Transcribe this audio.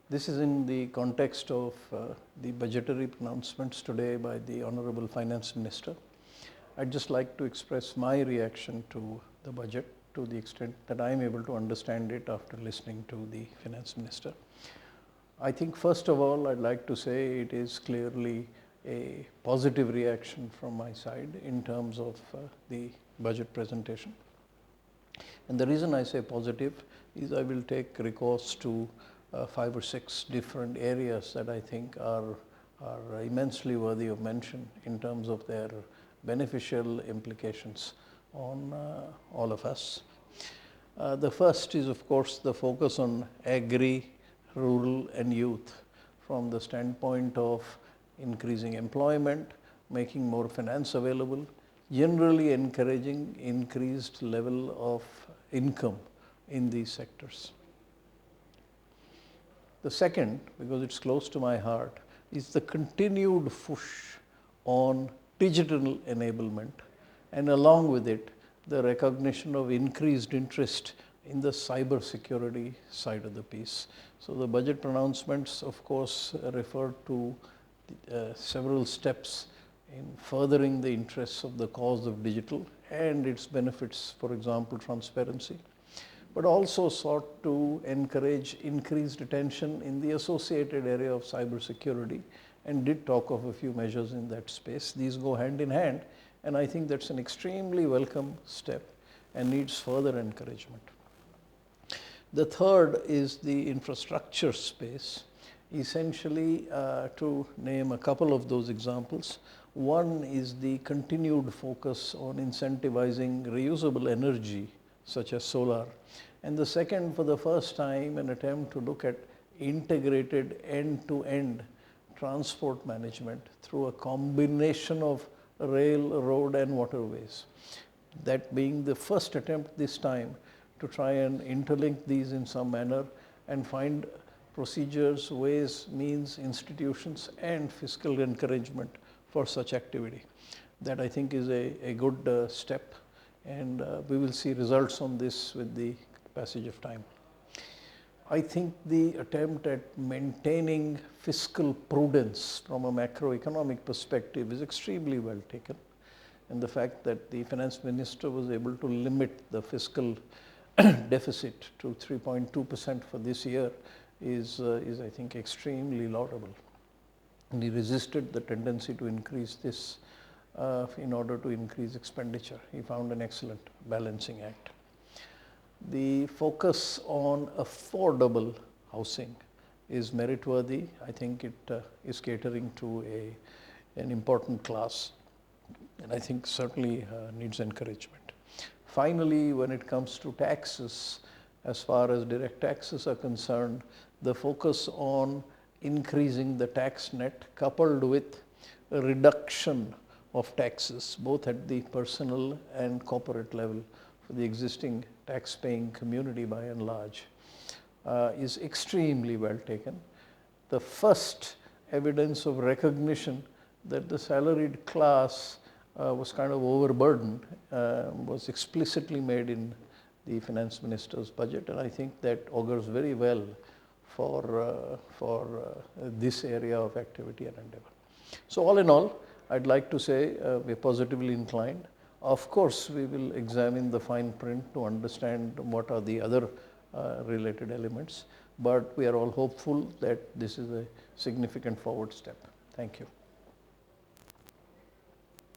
This is in the context of the budgetary pronouncements today by the Honorable Finance Minister. I'd just like to express my reaction to the budget to the extent that I am able to understand it after listening to the Finance Minister. I think first of all, I'd like to say it is clearly a positive reaction from my side in terms of the budget presentation. And the reason I say positive is I will take recourse to 5 or 6 different areas that I think are immensely worthy of mention in terms of their beneficial implications on all of us. The first is of course the focus on agri, rural and youth from the standpoint of increasing employment, making more finance available, generally encouraging increased level of income in these sectors. The second, because it's close to my heart, is the continued push on digital enablement, and along with it, the recognition of increased interest in the cyber security side of the piece. So the budget pronouncements, of course, refer to several steps in furthering the interests of the cause of digital and its benefits, for example, transparency, but also sought to encourage increased attention in the associated area of cyber security and did talk of a few measures in that space. These go hand in hand, and I think that's an extremely welcome step and needs further encouragement. The third is the infrastructure space. Essentially, to name a couple of those examples, one is the continued focus on incentivizing reusable energy such as solar, and the second, for the first time, an attempt to look at integrated end-to-end transport management through a combination of rail, road and waterways. That being the first attempt this time to try and interlink these in some manner and find procedures, ways, means, institutions and fiscal encouragement for such activity. That I think is a good step, and we will see results on this with the passage of time. I think the attempt at maintaining fiscal prudence from a macroeconomic perspective is extremely well taken, and the fact that the Finance Minister was able to limit the fiscal deficit to 3.2% for this year is I think extremely laudable. And he resisted the tendency to increase this in order to increase expenditure. He found an excellent balancing act. The focus on affordable housing is meritorious. I think it is catering to an important class, and I think certainly needs encouragement. Finally, when it comes to taxes, as far as direct taxes are concerned, the focus on increasing the tax net coupled with a reduction of taxes both at the personal and corporate level for the existing tax-paying community by and large is extremely well taken. The first evidence of recognition that the salaried class was kind of overburdened was explicitly made in the Finance Minister's budget, and I think that augurs very well for this area of activity and endeavor. So all in all, I'd like to say we're positively inclined. Of course, we will examine the fine print to understand what are the other related elements, but we are all hopeful that this is a significant forward step. Thank you.